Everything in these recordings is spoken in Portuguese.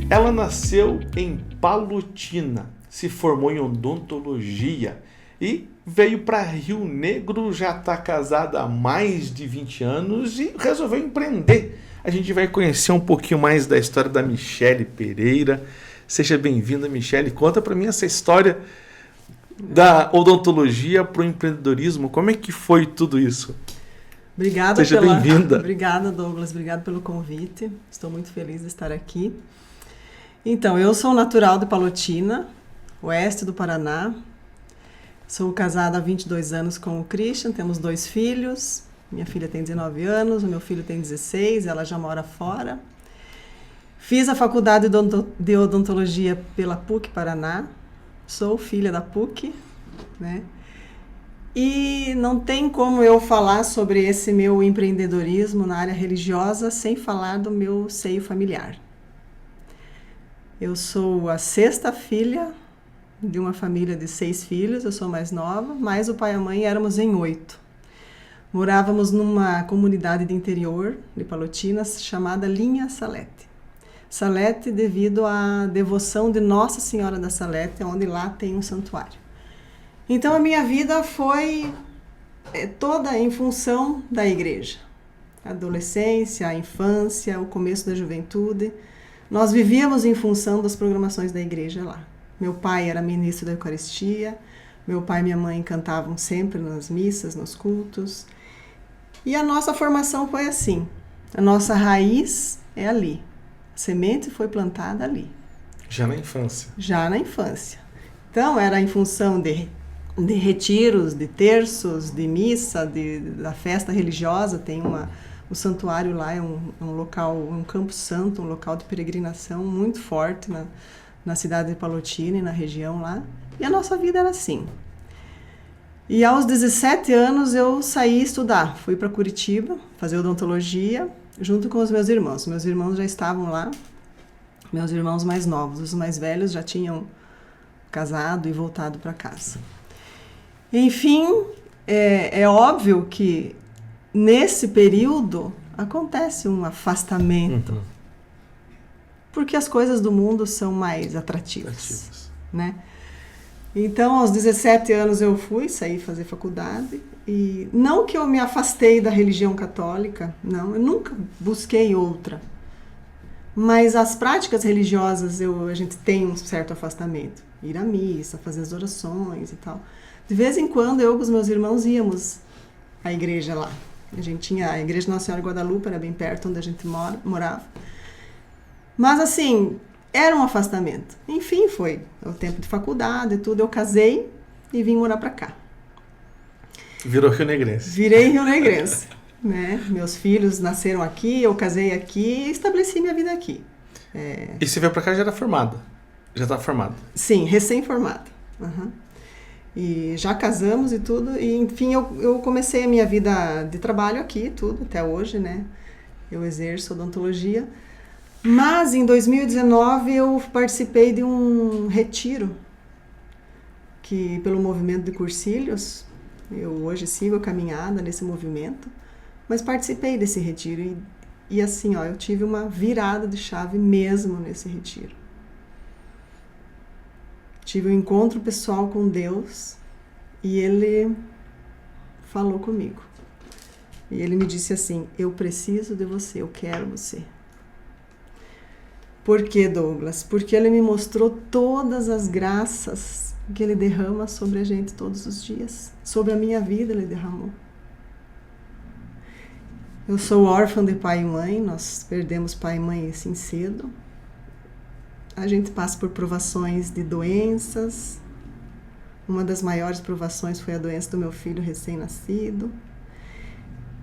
Ela nasceu em Palotina, se formou em odontologia e veio para Rio Negro, já está casada há mais de 20 anos e resolveu empreender. A gente vai conhecer um pouquinho mais da história da Michele Pereira. Seja bem-vinda, Michele. Conta para mim essa história da odontologia para o empreendedorismo. Como é que foi tudo isso? Obrigada. Seja bem-vinda. Obrigada, Douglas. Obrigado pelo convite. Estou muito feliz de estar aqui. Então, eu sou natural de Palotina, oeste do Paraná. Sou casada há 22 anos com o Christian, temos 2 filhos. Minha filha tem 19 anos, o meu filho tem 16, ela já mora fora. Fiz a faculdade de odontologia pela PUC Paraná. Sou filha da PUC, né? E não tem como eu falar sobre esse meu empreendedorismo na área religiosa sem falar do meu seio familiar. Eu sou a 6ª filha de uma família de 6 filhos, eu sou mais nova, mas o pai e a mãe éramos em 8. Morávamos numa comunidade de interior de Palotina chamada Linha Salete. Salete devido à devoção de Nossa Senhora da Salete, onde lá tem um santuário. Então a minha vida foi toda em função da igreja. A adolescência, a infância, o começo da juventude. Nós vivíamos em função das programações da igreja lá. Meu pai era ministro da Eucaristia, meu pai e minha mãe cantavam sempre nas missas, nos cultos. E a nossa formação foi assim. A nossa raiz é ali. A semente foi plantada ali. Já na infância? Já na infância. Então, era em função de retiros, de terços, de missa, da festa religiosa. Tem o santuário lá é um local, um campo santo, um local de peregrinação muito forte na cidade de Palotina e na região lá. E a nossa vida era assim. E aos 17 anos eu saí estudar. Fui para Curitiba fazer odontologia junto com os meus irmãos. Meus irmãos já estavam lá, meus irmãos mais novos. Os mais velhos já tinham casado e voltado para casa. Enfim, é óbvio que nesse período acontece um afastamento, porque as coisas do mundo são mais atrativas, né? Então, aos 17 anos eu saí fazer faculdade, e não que eu me afastei da religião católica, não, eu nunca busquei outra, mas as práticas religiosas a gente tem um certo afastamento, ir à missa, fazer as orações e tal. De vez em quando eu com os meus irmãos íamos à igreja lá. A gente tinha a Igreja Nossa Senhora de Guadalupe, era bem perto onde a gente morava. Mas assim, era um afastamento. Enfim, foi o tempo de faculdade e tudo. Eu casei e vim morar pra cá. Virou rionegrense. Virei rionegrense. Né? Meus filhos nasceram aqui, eu casei aqui e estabeleci minha vida aqui. E você veio pra cá já era formada? Já tá formada? Sim, recém-formada. E já casamos e tudo, e enfim, eu comecei a minha vida de trabalho aqui, tudo, até hoje, né? Eu exerço odontologia. Mas em 2019 eu participei de um retiro, que pelo movimento de Cursilhos, eu hoje sigo a caminhada nesse movimento, mas participei desse retiro e assim, eu tive uma virada de chave mesmo nesse retiro. Tive um encontro pessoal com Deus e Ele falou comigo. E Ele me disse assim, eu preciso de você, eu quero você. Por quê, Douglas? Porque Ele me mostrou todas as graças que Ele derrama sobre a gente todos os dias. Sobre a minha vida Ele derramou. Eu sou órfã de pai e mãe, nós perdemos pai e mãe assim cedo. A gente passa por provações de doenças. Uma das maiores provações foi a doença do meu filho recém-nascido.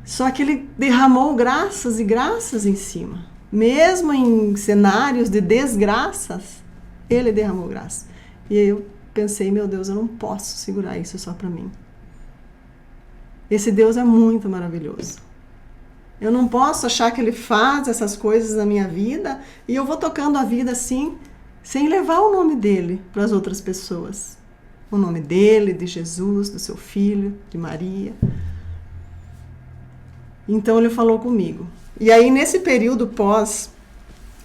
Só que Ele derramou graças e graças em cima. Mesmo em cenários de desgraças, Ele derramou graça. E eu pensei, meu Deus, eu não posso segurar isso só para mim. Esse Deus é muito maravilhoso. Eu não posso achar que Ele faz essas coisas na minha vida e eu vou tocando a vida assim, sem levar o nome dEle para as outras pessoas. O nome dEle, de Jesus, do seu filho, de Maria. Então Ele falou comigo. E aí nesse período pós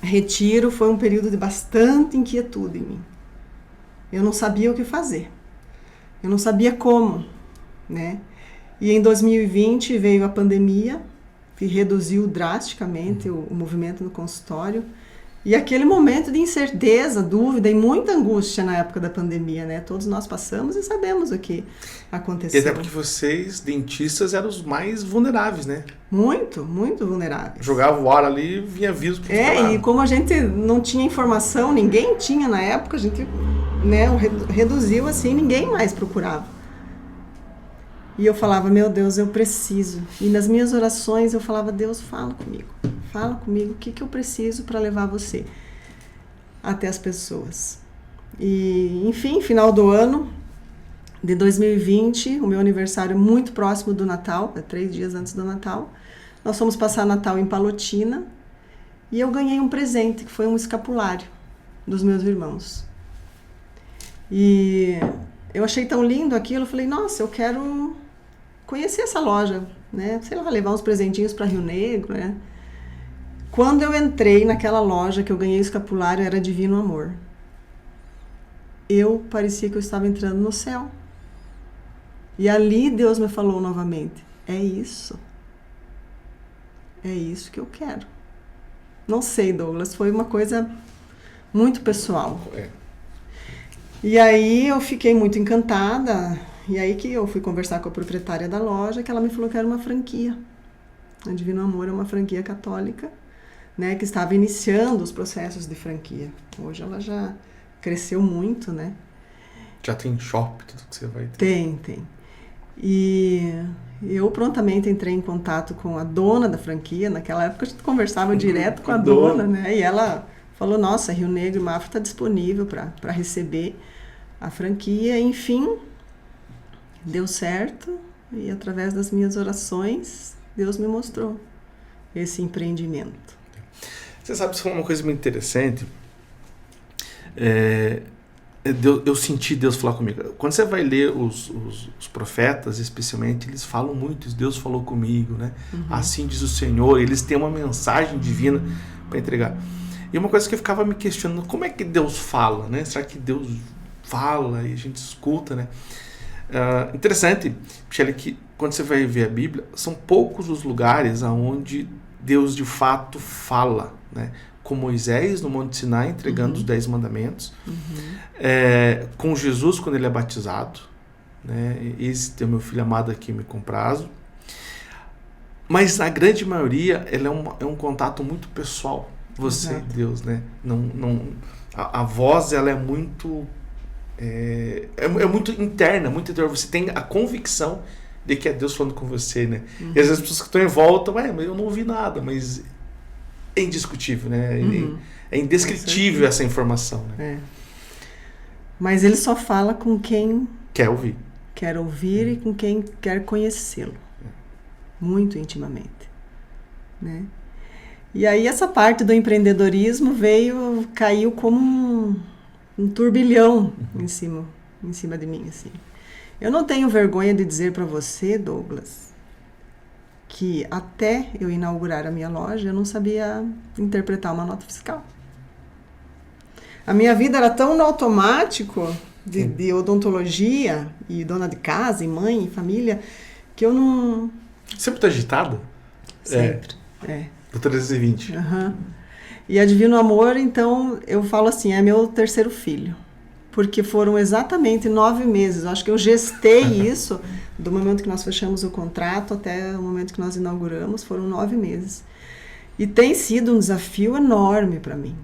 retiro foi um período de bastante inquietude em mim. Eu não sabia o que fazer. Eu não sabia como, né? E em 2020 veio a pandemia, que reduziu drasticamente o movimento no consultório. E aquele momento de incerteza, dúvida e muita angústia na época da pandemia, né? Todos nós passamos e sabemos o que aconteceu. E até porque vocês, dentistas, eram os mais vulneráveis, né? Muito, muito vulneráveis. Jogava o ar ali e vinha vírus para os e como a gente não tinha informação, ninguém tinha na época, a gente, né, reduziu assim, ninguém mais procurava. E eu falava, meu Deus, eu preciso. E nas minhas orações eu falava, Deus, fala comigo, o que eu preciso para levar você até as pessoas. E, enfim, final do ano de 2020, o meu aniversário muito próximo do Natal, 3 dias antes do Natal, nós fomos passar Natal em Palotina e eu ganhei um presente, que foi um escapulário dos meus irmãos. E eu achei tão lindo aquilo, eu falei, nossa, eu quero conhecer essa loja, né? Sei lá, levar uns presentinhos para Rio Negro, né? Quando eu entrei naquela loja que eu ganhei o escapulário, era Divino Amor. Eu parecia que eu estava entrando no céu. E ali Deus me falou novamente, é isso que eu quero. Não sei, Douglas, foi uma coisa muito pessoal. E aí eu fiquei muito encantada, e aí que eu fui conversar com a proprietária da loja, que ela me falou que era uma franquia. A Divino Amor é uma franquia católica, né, que estava iniciando os processos de franquia. Hoje ela já cresceu muito, né? Já tem shopping, tudo que você vai ter. Tem. E eu prontamente entrei em contato com a dona da franquia. Naquela época a gente conversava direto com a dona, né? E ela falou, nossa, Rio Negro e Mafra está disponível para receber a franquia. Enfim, deu certo e através das minhas orações, Deus me mostrou esse empreendimento. Você sabe, isso foi uma coisa muito interessante. Eu senti Deus falar comigo. Quando você vai ler os profetas, especialmente, eles falam muito, Deus falou comigo, né? Uhum. Assim diz o Senhor, eles têm uma mensagem divina para entregar. E uma coisa que eu ficava me questionando, como é que Deus fala, né? Será que Deus fala e a gente escuta, né? Interessante, Michele, que quando você vai ver a Bíblia, são poucos os lugares onde Deus de fato fala, né? Com Moisés no Monte Sinai entregando os 10 mandamentos, com Jesus quando ele é batizado, né? Esse é o meu filho amado aqui, me comprazo. Mas na grande maioria ele é um contato muito pessoal, você e Deus, né? A voz ela é muito muito interna, muito interior. Você tem a convicção de que é Deus falando com você, né? E às vezes as pessoas que estão em volta, mas eu não ouvi nada, mas é indiscutível, né? É indescritível essa informação, né? Mas ele só fala com quem quer ouvir. Quer ouvir e com quem quer conhecê-lo. Muito intimamente, né? E aí essa parte do empreendedorismo caiu como um turbilhão em cima de mim, assim. Eu não tenho vergonha de dizer para você, Douglas, que até eu inaugurar a minha loja, eu não sabia interpretar uma nota fiscal. A minha vida era tão no automático de odontologia e dona de casa, e mãe, e família, que eu não... Sempre tá agitada? Sempre, Do 320. E a Divino Amor, então, eu falo assim, é meu terceiro filho. Porque foram exatamente 9 meses. Eu acho que eu gestei isso do momento que nós fechamos o contrato até o momento que nós inauguramos. Foram 9 meses. E tem sido um desafio enorme para mim,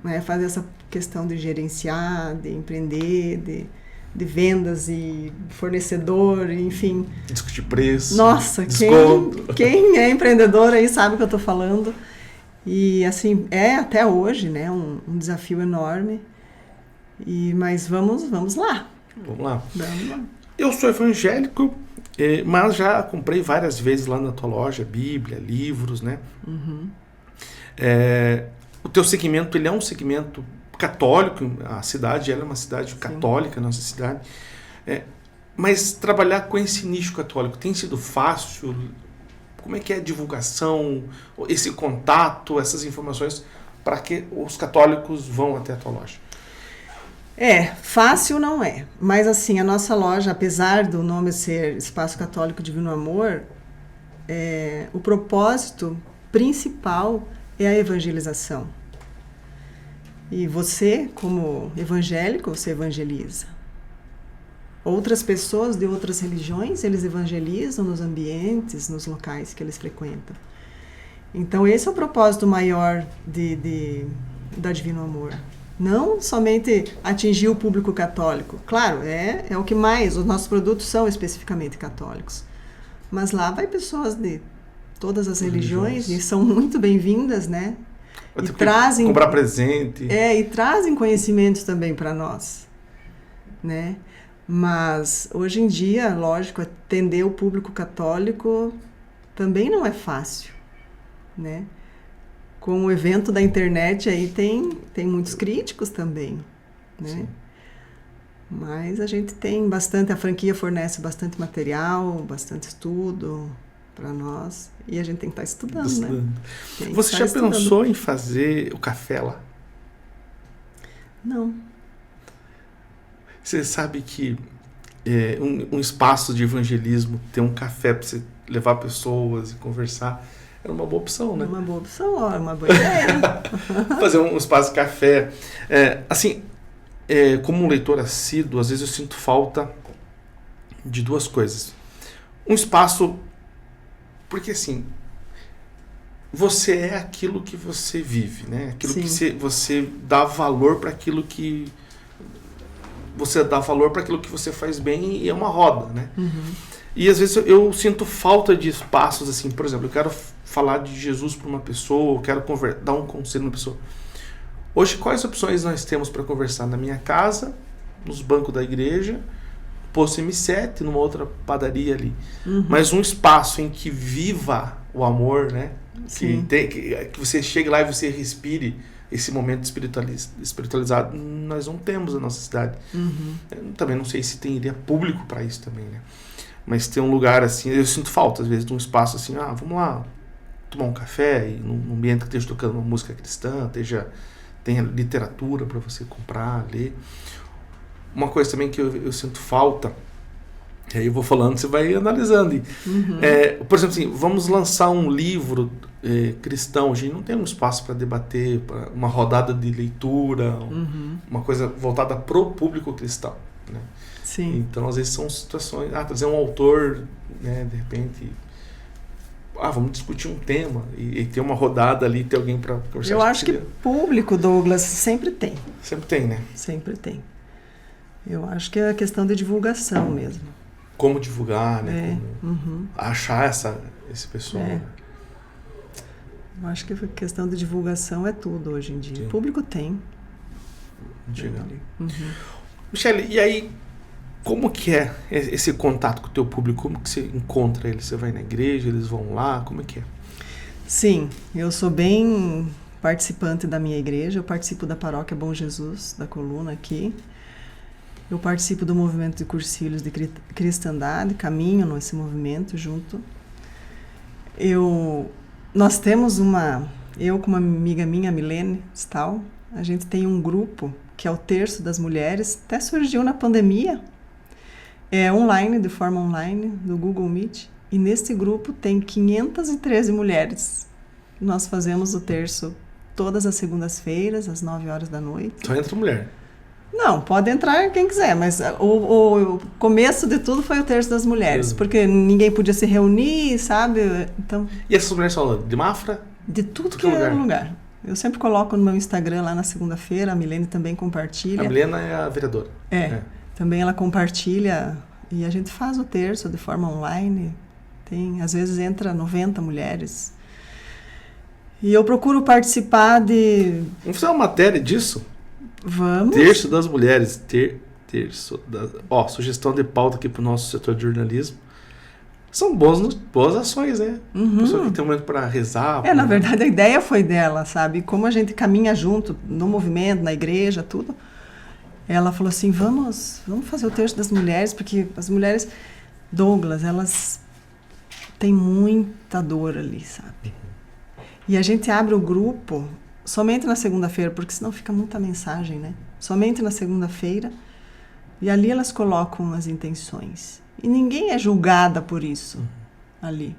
né? Fazer essa questão de gerenciar, de empreender, de vendas e fornecedor, enfim. Discutir preço. Nossa, quem é empreendedor aí sabe o que eu estou falando. E assim, até hoje, né, um desafio enorme. Mas vamos lá. Vamos lá. Eu sou evangélico, mas já comprei várias vezes lá na tua loja Bíblia, livros, né? O teu segmento, ele é um segmento católico, a cidade ela é uma cidade católica, a nossa cidade. Mas trabalhar com esse nicho católico tem sido fácil? Como é que é a divulgação, esse contato, essas informações para que os católicos vão até a tua loja? Fácil não é. Mas assim, a nossa loja, apesar do nome ser Espaço Católico Divino Amor, o propósito principal é a evangelização. E você, como evangélico, você evangeliza. Outras pessoas de outras religiões, eles evangelizam nos ambientes, nos locais que eles frequentam. Então, esse é o propósito maior da Divino Amor. Não somente atingir o público católico. Claro, é o que mais, os nossos produtos são especificamente católicos. Mas lá vai pessoas de todas as religiões e são muito bem-vindas, né? E trazem comprar presente. E trazem conhecimentos também para nós, né? Mas hoje em dia, lógico, atender o público católico também não é fácil, né? Com o evento da internet aí tem muitos críticos também, né? Sim. Mas a gente tem bastante, a franquia fornece bastante material, bastante estudo para nós e a gente tem que estar estudando, né? Você já pensou em fazer o café lá? Não. Você sabe que um espaço de evangelismo, ter um café para você levar pessoas e conversar, era uma boa opção, né? Uma boa opção, uma boa ideia. Fazer um espaço de café. Como um leitor assíduo, às vezes eu sinto falta de duas coisas. Um espaço, porque assim, você é aquilo que você vive, né? Aquilo Sim. que você dá valor para aquilo que você dá valor para aquilo que você faz bem e é uma roda, né? Uhum. E às vezes eu sinto falta de espaços assim, por exemplo, eu quero falar de Jesus para uma pessoa, eu quero dar um conselho para uma pessoa. Hoje, quais opções nós temos para conversar? Na minha casa, nos bancos da igreja, Posto M7, numa outra padaria ali. Uhum. Mas um espaço em que viva o amor, né? Que você chegue lá e você respire esse momento espiritualizado, nós não temos na nossa cidade. Uhum. Eu também não sei se teria público para isso também, né? Mas tem um lugar assim, eu sinto falta às vezes de um espaço assim, vamos lá tomar um café, e num ambiente que esteja tocando uma música cristã, tenha literatura para você comprar, ler. Uma coisa também que eu sinto falta, e aí eu vou falando, você vai analisando. Uhum. Por exemplo, assim, vamos lançar um livro cristão, a gente não tem um espaço para debater, pra uma rodada de leitura, uma coisa voltada pro público cristão, né? Sim. Então, às vezes são situações, trazer um autor, né, de repente, vamos discutir um tema e ter uma rodada ali, ter alguém para conversar. Eu acho que público, Douglas, sempre tem. Sempre tem, né? Sempre tem. Eu acho que é a questão de divulgação mesmo. Como divulgar, né? Como achar esse pessoal. Né? Eu acho que a questão de divulgação é tudo hoje em dia. Sim. O público tem. Michele, e aí, como que é esse contato com o teu público? Como que você encontra eles? Você vai na igreja, eles vão lá? Como é que é? Sim, eu sou bem participante da minha igreja. Eu participo da Paróquia Bom Jesus, da Coluna aqui. Eu participo do movimento de cursilhos de cristandade, caminho nesse movimento junto. Nós temos eu com uma amiga minha, Milene Stahl, a gente tem um grupo que é o Terço das Mulheres, até surgiu na pandemia, online, de forma online, do Google Meet, e nesse grupo tem 513 mulheres. Nós fazemos o terço todas as segundas-feiras, às 9 horas da noite. Só entra mulher? Não, pode entrar quem quiser, mas o começo de tudo foi o Terço das Mulheres, porque ninguém podia se reunir, sabe? Então, e essas mulheres são de Mafra? De tudo que é lugar. Eu sempre coloco no meu Instagram lá na segunda-feira, a Milene também compartilha. A Milena é a vereadora. Também ela compartilha e a gente faz o terço de forma online. Às vezes entra 90 mulheres. E eu procuro participar de... Vamos fazer uma matéria disso? Vamos. Terço das Mulheres. Sugestão de pauta aqui para o nosso setor de jornalismo. São boas ações, né? Pessoa que tem um momento para rezar. Na verdade, a ideia foi dela, sabe? Como a gente caminha junto no movimento, na igreja, tudo. Ela falou assim, vamos fazer o Terço das Mulheres, porque as mulheres, Douglas, elas têm muita dor ali, sabe? E a gente abre o grupo somente na segunda-feira, porque senão fica muita mensagem, né? Somente na segunda-feira. E ali elas colocam as intenções. E ninguém é julgada por isso ali.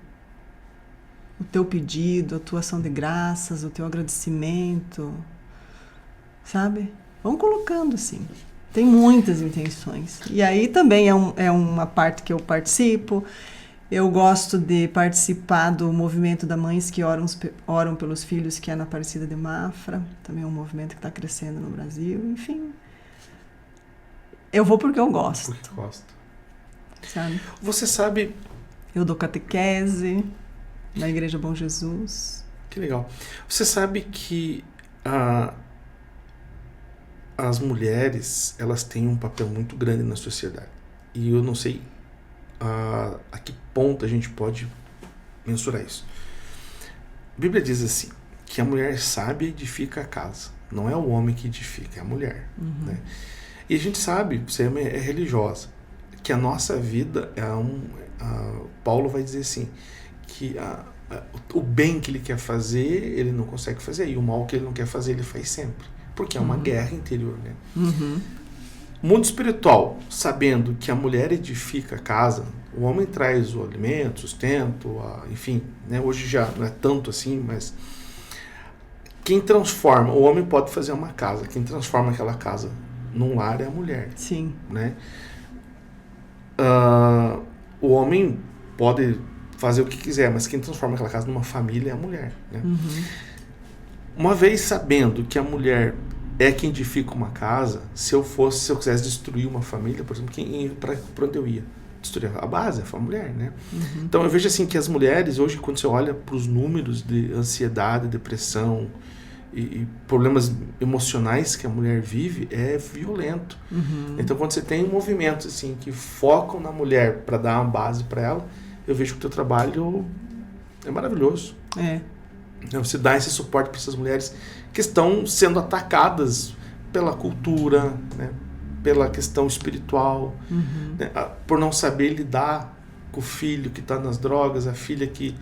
O teu pedido, a tua ação de graças, o teu agradecimento, sabe? Vão colocando assim. Tem muitas intenções. E aí também é uma parte que eu participo. Eu gosto de participar do movimento da Mães que oram pelos filhos, que é na Aparecida de Mafra. Também é um movimento que está crescendo no Brasil. Enfim, eu vou porque eu gosto. Porque gosto. Sabe? Você sabe... Eu dou catequese na Igreja Bom Jesus. Que legal. Você sabe que as mulheres, elas têm um papel muito grande na sociedade. E eu não sei a que ponto a gente pode mensurar isso. A Bíblia diz assim, que a mulher sábia edifica a casa. Não é o homem que edifica, é a mulher. Né? E a gente sabe, você é religiosa, que a nossa vida Paulo vai dizer assim, que o bem que ele quer fazer, ele não consegue fazer, e o mal que ele não quer fazer, ele faz sempre. Porque é uma guerra interior, né? Mundo espiritual, sabendo que a mulher edifica a casa, o homem traz o alimento, sustento, enfim, né? Hoje já não é tanto assim, mas quem transforma, o homem pode fazer uma casa, quem transforma aquela casa num lar é a mulher. Sim. Né? O homem pode fazer o que quiser, mas quem transforma aquela casa numa família é a mulher. Né? Uma vez sabendo que a mulher é quem edifica uma casa, se eu quisesse destruir uma família, por exemplo, para onde eu ia? Destruir a base, foi a mulher, né? Então eu vejo assim que as mulheres, hoje, quando você olha para os números de ansiedade, depressão e problemas emocionais que a mulher vive, é violento. Então quando você tem movimentos assim, que focam na mulher para dar uma base para ela, eu vejo que o teu trabalho é maravilhoso. Você dá esse suporte para essas mulheres que estão sendo atacadas pela cultura, né? Pela questão espiritual, né? Por não saber lidar com o filho que está nas drogas, a filha que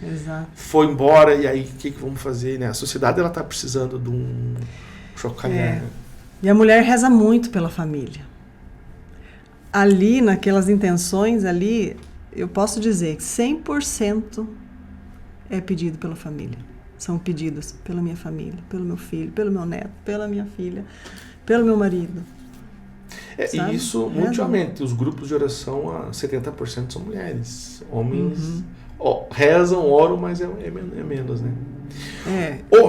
foi embora, e aí o que vamos fazer? Né? A sociedade está precisando de um chocalhar. Né? E a mulher reza muito pela família. Ali, naquelas intenções ali, eu posso dizer que 100% é pedido pela família. São pedidos pela minha família, pelo meu filho, pelo meu neto, pela minha filha, pelo meu marido. E isso mundialmente. Os grupos de oração, 70% são mulheres. Homens rezam, oram, mas é menos, né?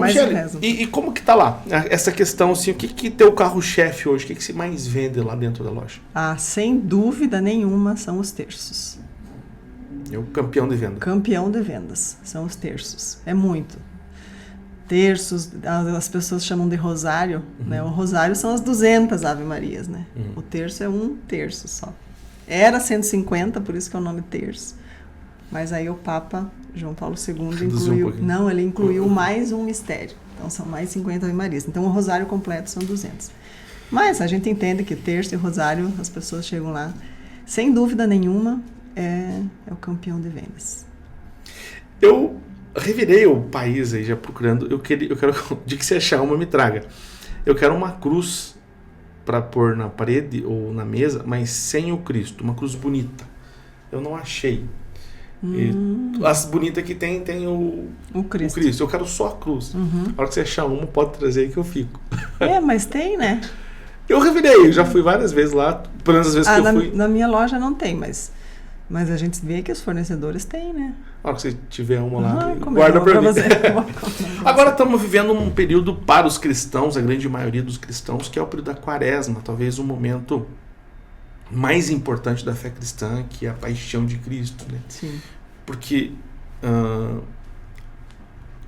Michele, e como que tá lá? Essa questão, assim, o que teu carro-chefe hoje? O que se mais vende lá dentro da loja? Sem dúvida nenhuma, são os terços. É o campeão de vendas. Campeão de vendas, são os terços. É muito. Terços, as pessoas chamam de rosário, né? O rosário são as 200 Ave Marias, né? O terço é um terço só. Era 150, por isso que é o nome terço. Mas aí o Papa João Paulo II incluiu... ele incluiu mais um mistério. Então são mais 50 Ave Marias. Então o rosário completo são 200. Mas a gente entende que terço e rosário, as pessoas chegam lá. Sem dúvida nenhuma, é o campeão de vendas. Eu revirei o país aí já procurando. Eu quero de que você achar uma, me traga. Eu quero uma cruz para pôr na parede ou na mesa, mas sem o Cristo, uma cruz bonita. Eu não achei. As bonitas que tem o Cristo. Eu quero só a cruz. A hora que você achar uma, pode trazer aí que eu fico. Mas tem, né? Eu revirei, eu já fui várias vezes lá, pelo menos as vezes que eu fui. Na minha loja não tem, mas a gente vê que os fornecedores têm, né? A hora que você tiver uma lá, guarda pra mim. Você. Agora estamos vivendo um período para os cristãos, a grande maioria dos cristãos, que é o período da Quaresma, talvez o momento mais importante da fé cristã, que é a paixão de Cristo, né? Sim. Porque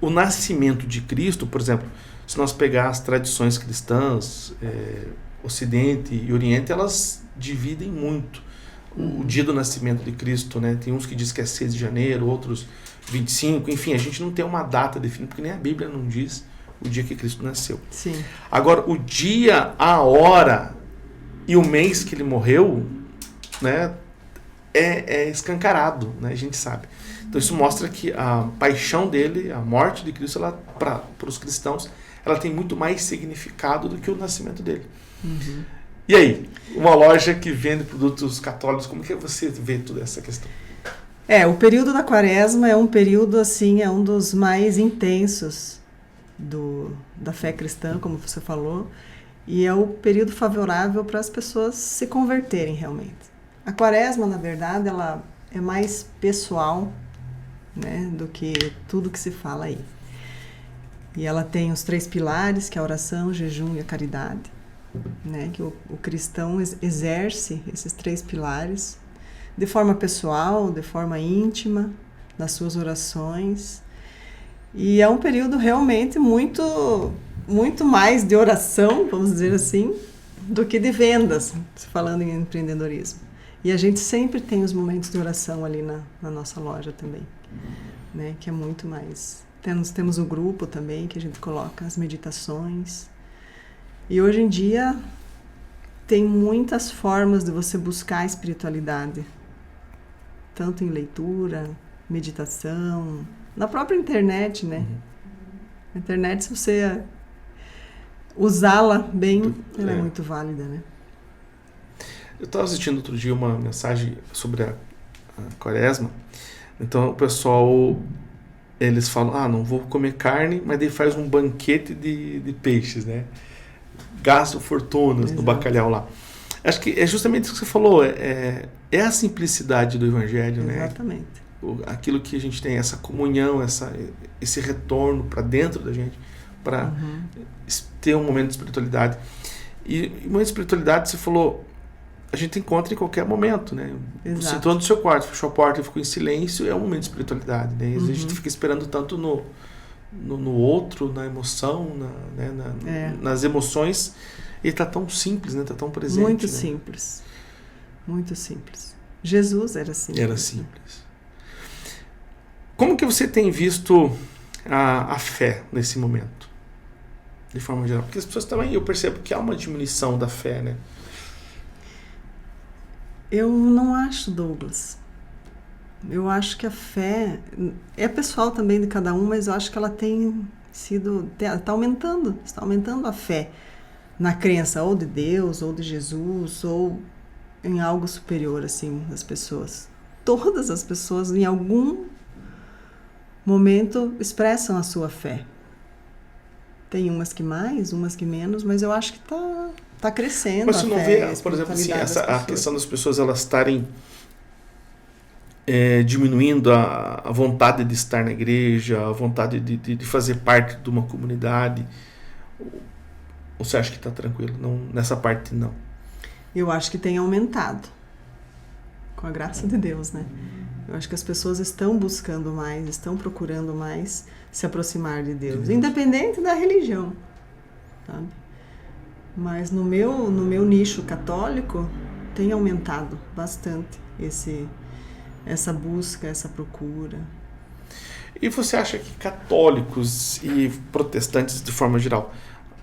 o nascimento de Cristo, por exemplo, se nós pegar as tradições cristãs, Ocidente e Oriente, elas dividem muito o dia do nascimento de Cristo, né? Tem uns que dizem que é 6 de janeiro, outros 25, enfim, a gente não tem uma data definida, porque nem a Bíblia não diz o dia que Cristo nasceu. Sim. Agora, o dia, a hora e o mês que ele morreu, né, é escancarado, né, a gente sabe. Então isso mostra que a paixão dele, a morte de Cristo, para os cristãos, ela tem muito mais significado do que o nascimento dele. E aí, uma loja que vende produtos católicos, como que você vê toda essa questão? O período da Quaresma é um período, assim, é um dos mais intensos da fé cristã, como você falou, e é o período favorável para as pessoas se converterem realmente. A Quaresma, na verdade, ela é mais pessoal, né, do que tudo que se fala aí. E ela tem os 3 pilares, que é a oração, o jejum e a caridade, né, que o cristão exerce esses 3 pilares de forma pessoal, de forma íntima, nas suas orações. E é um período realmente muito, muito mais de oração, vamos dizer assim, do que de vendas, falando em empreendedorismo. E a gente sempre tem os momentos de oração ali na nossa loja também, né? Que é muito mais... Temos o grupo também, que a gente coloca as meditações. E hoje em dia tem muitas formas de você buscar a espiritualidade, tanto em leitura, meditação, na própria internet, né? A internet, se você usá-la bem, ela é muito válida, né? Eu estava assistindo outro dia uma mensagem sobre a Quaresma. Então o pessoal, eles falam, não vou comer carne, mas daí faz um banquete de peixes, né? Gastam fortunas no bacalhau lá. Acho que é justamente isso que você falou, é a simplicidade do Evangelho, né? Exatamente. Aquilo que a gente tem, essa comunhão, esse retorno para dentro da gente, para ter um momento de espiritualidade. E o momento de espiritualidade, você falou, a gente encontra em qualquer momento, né? Exato. Você entrou no seu quarto, fechou a porta e ficou em silêncio, é um momento de espiritualidade, né? Às vezes a gente fica esperando tanto no outro, na emoção, nas emoções, e está tão simples, né? Está tão presente. Muito, né? simples. Muito simples. Jesus era simples. Era simples. Como que você tem visto a fé nesse momento? De forma geral. Porque as pessoas também, eu percebo que há uma diminuição da fé, né? Eu não acho, Douglas. Eu acho que a fé é pessoal também de cada um, mas eu acho que ela está aumentando a fé na crença ou de Deus, ou de Jesus, ou em algo superior, assim, das pessoas. Todas as pessoas, em algum momento, expressam a sua fé. Tem umas que mais, umas que menos, mas eu acho que está crescendo. Mas você não vê, a por exemplo, assim, espiritualidade a questão das pessoas elas estarem diminuindo a vontade de estar na igreja, a vontade de fazer parte de uma comunidade? Ou você acha que está tranquilo? Não, nessa parte, não. Eu acho que tem aumentado, com a graça de Deus, né? Eu acho que as pessoas estão buscando mais, estão procurando mais se aproximar de Deus, independente da religião, sabe? Mas no meu nicho católico tem aumentado bastante essa busca, essa procura. E você acha que católicos e protestantes, de forma geral,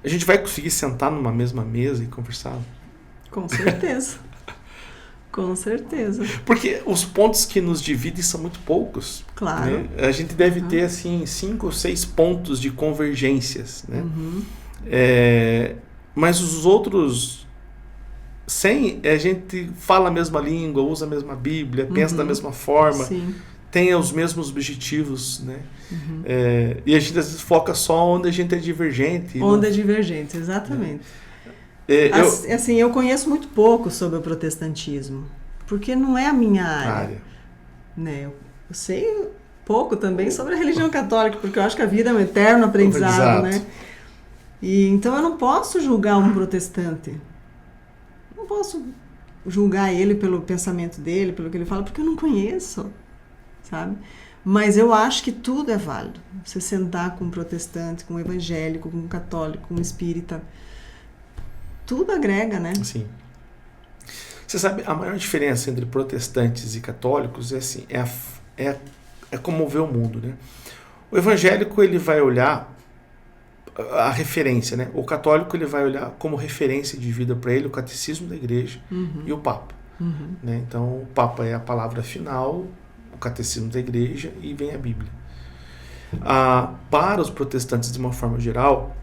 a gente vai conseguir sentar numa mesma mesa e conversar? Com certeza. Com certeza. Porque os pontos que nos dividem são muito poucos. Claro. Né? A gente deve ter, assim, 5 ou 6 pontos de convergências, né? Mas os outros 100, a gente fala a mesma língua, usa a mesma Bíblia, pensa da mesma forma, Sim. tem os mesmos objetivos, né? E a gente às vezes foca só onde a gente é divergente. Onde é divergente, exatamente. Eu conheço muito pouco sobre o protestantismo, porque não é a minha área. Né? Eu sei pouco também sobre a religião católica, porque eu acho que a vida é um eterno aprendizado, né? E então eu não posso julgar um protestante. Não posso julgar ele pelo pensamento dele, pelo que ele fala, porque eu não conheço, sabe? Mas eu acho que tudo é válido. Você sentar com um protestante, com um evangélico, com um católico, com um espírita, tudo agrega, né? Sim. Você sabe, a maior diferença entre protestantes e católicos é assim, é como ver o mundo, né? O evangélico, ele vai olhar a referência, né? O católico, ele vai olhar como referência de vida para ele o catecismo da igreja e o Papa. Né? Então, o Papa é a palavra final, o catecismo da igreja, e vem a Bíblia. Para os protestantes, de uma forma geral,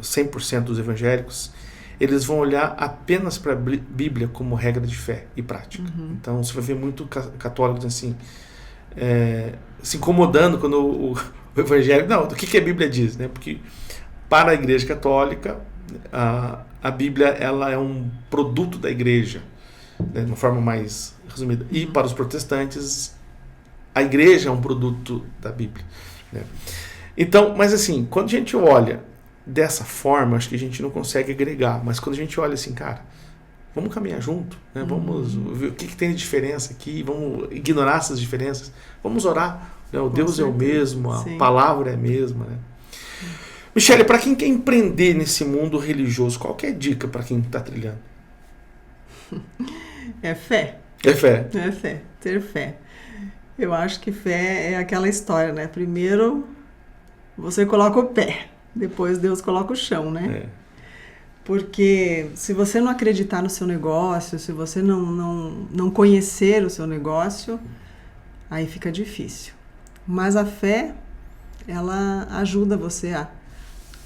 100% dos evangélicos, eles vão olhar apenas para a Bíblia como regra de fé e prática. Então, você vai ver muito católicos assim, se incomodando quando o evangelho... Não, o que a Bíblia diz? Né? Porque para a Igreja Católica, a Bíblia ela é um produto da Igreja, né, de uma forma mais resumida. E para os protestantes, a Igreja é um produto da Bíblia. Né? Então, mas assim, quando a gente olha dessa forma, acho que a gente não consegue agregar. Mas quando a gente olha assim, cara, vamos caminhar junto, né? Vamos ver o que tem de diferença aqui, vamos ignorar essas diferenças, vamos orar. Né? O Deus é o mesmo, a palavra é a mesma. Né? Michele, para quem quer empreender nesse mundo religioso, qual que é a dica para quem está trilhando? É fé. É fé. É fé. Ter fé. Eu acho que fé é aquela história, né? Primeiro você coloca o pé, depois Deus coloca o chão, né? Porque se você não acreditar no seu negócio, se você não conhecer o seu negócio, aí fica difícil. Mas a fé, ela ajuda você a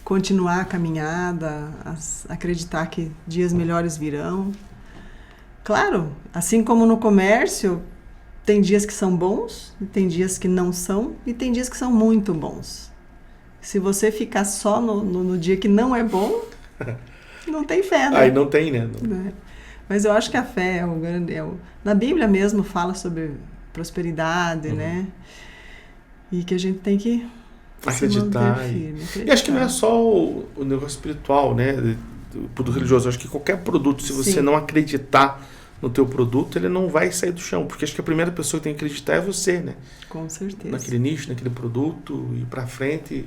continuar a caminhada, a acreditar que dias melhores virão. Claro, assim como no comércio, tem dias que são bons, tem dias que não são, e tem dias que são muito bons. Se você ficar só no dia que não é bom, não tem fé, né? Aí não tem, né? Mas eu acho que a fé é o grande... Na Bíblia mesmo fala sobre prosperidade, né? E que a gente tem que acreditar. E acho que não é só o negócio espiritual, né? Do religioso. Eu acho que qualquer produto, se você não acreditar no teu produto, ele não vai sair do chão. Porque acho que a primeira pessoa que tem que acreditar é você, né? Com certeza. Naquele nicho, naquele produto, ir pra frente.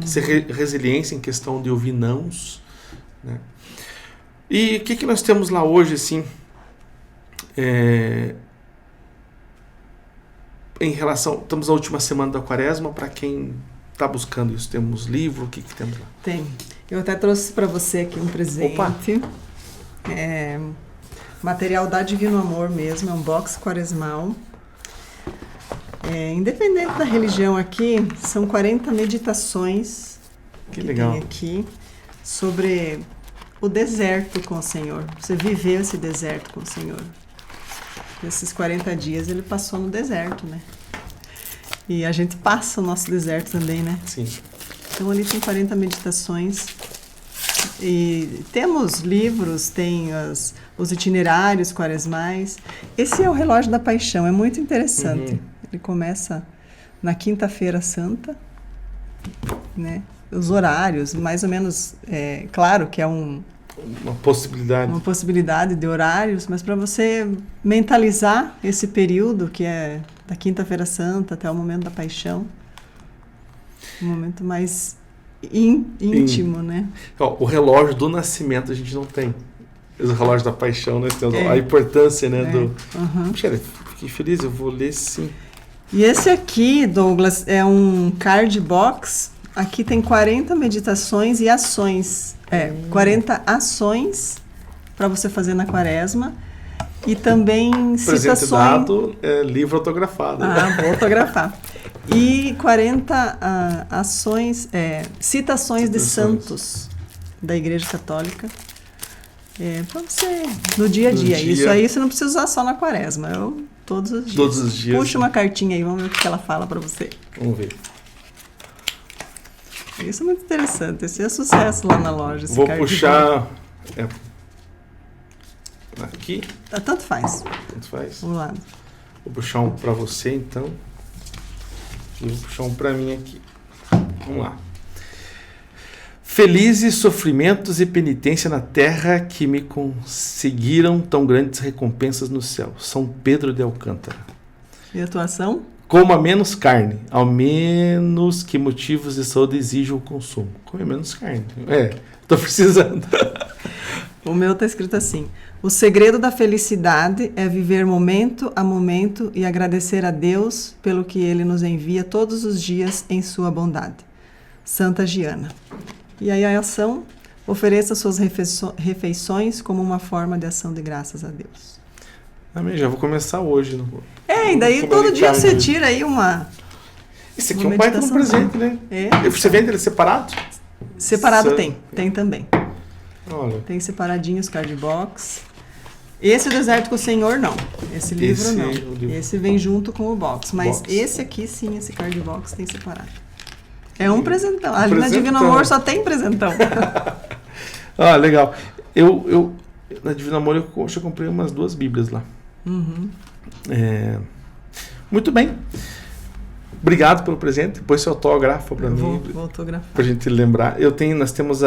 Ser resiliência em questão de ouvir nãos, né? E o que nós temos lá hoje, assim, em relação... Estamos na última semana da Quaresma, para quem está buscando isso. Temos livro, o que temos lá? Tem. Eu até trouxe para você aqui um presente. Opa! Material da Divino Amor mesmo, é um box quaresmal. Independente da religião aqui, são 40 meditações que legal. Tem aqui sobre o deserto com o Senhor. Você viveu esse deserto com o Senhor. Nesses 40 dias ele passou no deserto, né? E a gente passa o nosso deserto também, né? Sim. Então ali tem 40 meditações. E temos livros, tem os itinerários quaresmais. Esse é o Relógio da Paixão, é muito interessante. Ele começa na Quinta-feira Santa, né? Os horários, mais ou menos, claro que é uma possibilidade de horários, mas para você mentalizar esse período que é da Quinta-feira Santa até o momento da Paixão, um momento mais íntimo, né? O relógio do nascimento a gente não tem. O relógio da paixão, nós temos a importância, né? Michele, fiquei feliz, eu vou ler sim. E esse aqui, Douglas, é um card box. Aqui tem 40 meditações e ações. 40 ações para você fazer na Quaresma. E também presente citações... dado, livro autografado. Vou autografar. E 40 ações, citações de santos da Igreja Católica. Para você, no dia a dia. Isso aí você não precisa usar só na Quaresma. Todos os dias. Todos os dias. Puxa uma cartinha aí, vamos ver o que ela fala para você. Vamos ver. Isso é muito interessante. Esse é sucesso lá na loja. Vou puxar... aqui? Tanto faz. Tanto faz. Vamos lá. Vou puxar um para você, então. E vou puxar um para mim aqui. Vamos lá. Felizes sofrimentos e penitência na terra que me conseguiram tão grandes recompensas no céu. São Pedro de Alcântara. E a tua ação? Coma menos carne, ao menos que motivos de saúde exijam o consumo. Come menos carne. Tô precisando. O meu tá escrito assim: o segredo da felicidade é viver momento a momento e agradecer a Deus pelo que Ele nos envia todos os dias em sua bondade. Santa Giana. E aí a ação: ofereça suas refeições como uma forma de ação de graças a Deus. Amém, já vou começar hoje. E daí todo dia você tira aí uma... Esse aqui é um baita no presente, né? Você vende ele separado? Separado tem também. Olha. Tem separadinhos card box. Esse Deserto com o Senhor, não. Esse livro não. Esse vem junto com o box. Mas esse aqui, sim, esse card box tem separado. É um presentão. Ali na Divino Amor só tem presentão. Legal. Eu na Divino Amor eu acho que eu comprei umas 2 Bíblias lá. Uhum. Muito bem. Obrigado pelo presente. Depois você autografa para mim. Vou autografar. Pra gente lembrar. Nós temos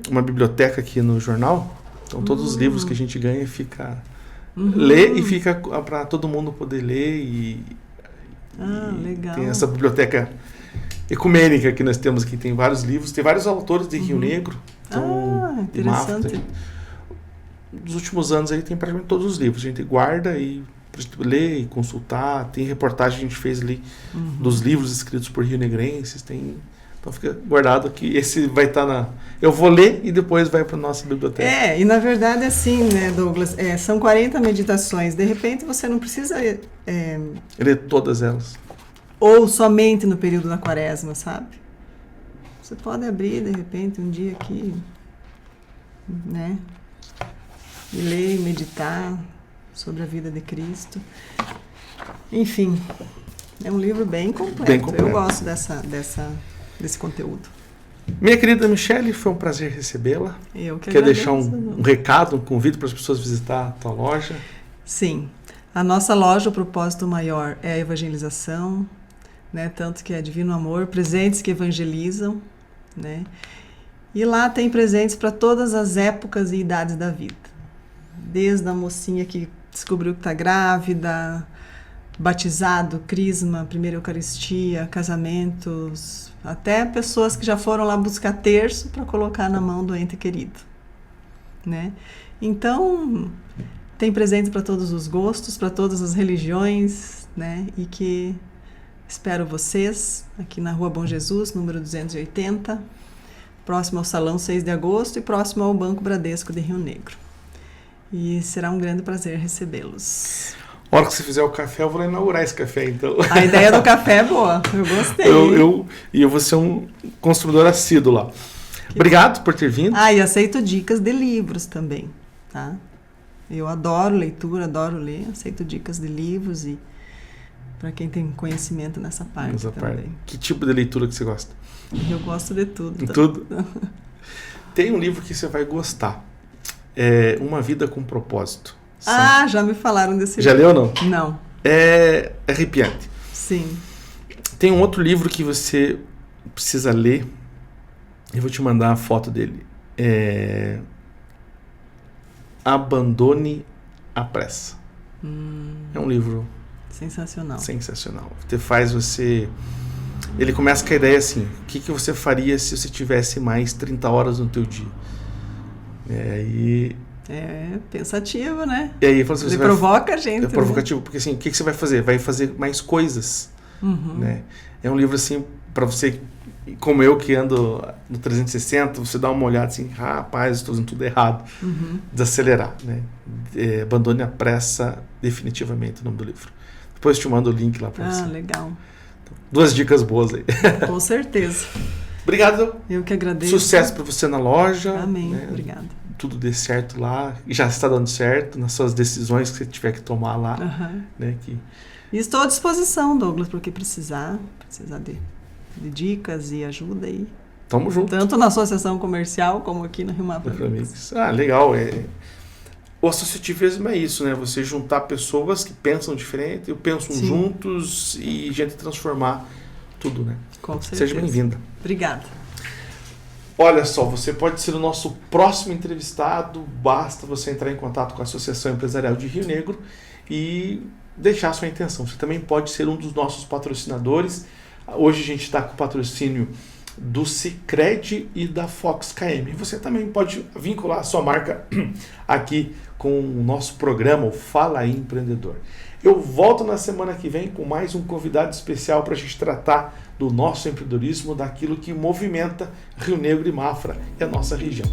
uma biblioteca aqui no jornal. Então todos os livros que a gente ganha fica... Lê e fica para todo mundo poder ler. Legal. Tem essa biblioteca ecumênica que nós temos aqui. Tem vários livros. Tem vários autores de Rio Negro. Então, interessante. Nos últimos anos aí tem praticamente todos os livros. A gente guarda e ler e consultar. Tem reportagem que a gente fez ali dos livros escritos por rionegrenses. Então fica guardado aqui. Esse vai estar eu vou ler e depois vai para a nossa biblioteca. E na verdade assim, né, Douglas? São 40 meditações. De repente você não precisa ler todas elas. Ou somente no período da quaresma, sabe? Você pode abrir de repente um dia aqui, né? E ler e meditar sobre a vida de Cristo. Enfim, é um livro bem completo. Eu gosto desse conteúdo. Minha querida Michele, foi um prazer recebê-la. Eu que Quer agradeço, deixar um recado, um convite para as pessoas visitar a tua loja? Sim. A nossa loja, o propósito maior é a evangelização, né? Tanto que é Divino Amor, presentes que evangelizam, né? E lá tem presentes para todas as épocas e idades da vida. Desde a mocinha que descobriu que está grávida, batizado, crisma, primeira Eucaristia, casamentos, até pessoas que já foram lá buscar terço para colocar na mão do ente querido, né? Então, tem presentes para todos os gostos, para todas as religiões, né? E que espero vocês aqui na Rua Bom Jesus, número 280, próximo ao Salão 6 de Agosto e próximo ao Banco Bradesco de Rio Negro. E será um grande prazer recebê-los. A hora que você fizer o café, eu vou inaugurar esse café, então. A ideia do café é boa, eu gostei. Eu vou ser um consumidor assíduo lá. Obrigado por ter vindo. E aceito dicas de livros também, tá? Eu adoro leitura, adoro ler, aceito dicas de livros e para quem tem conhecimento nessa parte também. Que tipo de leitura que você gosta? Eu gosto de tudo. De tudo? Tem um livro que você vai gostar. Uma Vida com Propósito. Já me falaram desse livro. Já leu ou não? Não. É arrepiante. Sim. Tem um outro livro que você precisa ler. Eu vou te mandar a foto dele. Abandone a Pressa. É um livro sensacional. Faz você... Ele começa com a ideia assim: o que você faria se você tivesse mais 30 horas no teu dia? É pensativo, né? E aí assim, ele provoca a gente. É provocativo, né? Porque assim, o que você vai fazer? Vai fazer mais coisas. Né? É um livro assim, para você, como eu que ando no 360, você dá uma olhada assim: rapaz, estou fazendo tudo errado. Desacelerar, né? Abandone a Pressa, definitivamente, o nome do livro. Depois eu te mando o link lá para você. Legal. Então, 2 dicas boas aí. Com certeza. Obrigado. Eu que agradeço. Sucesso para você na loja. Amém. Né? Obrigada. Tudo dê certo lá. E já está dando certo nas suas decisões que você tiver que tomar lá. Né? E estou à disposição, Douglas, para o que precisar de dicas e ajuda aí. Tamo junto. Tanto na associação comercial como aqui no Rio Mapa. Legal. O associativismo é isso, né? Você juntar pessoas que pensam diferente, pensam juntos e a gente transformar tudo, né? Com certeza. Seja bem-vinda. Obrigada. Olha só, você pode ser o nosso próximo entrevistado, basta você entrar em contato com a Associação Empresarial de Rio Negro e deixar a sua intenção. Você também pode ser um dos nossos patrocinadores. Hoje a gente está com o patrocínio do Sicredi e da Fox KM. Você também pode vincular a sua marca aqui com o nosso programa, o Fala aí Empreendedor. Eu volto na semana que vem com mais um convidado especial para a gente tratar do nosso empreendedorismo, daquilo que movimenta Rio Negro e Mafra e a nossa região.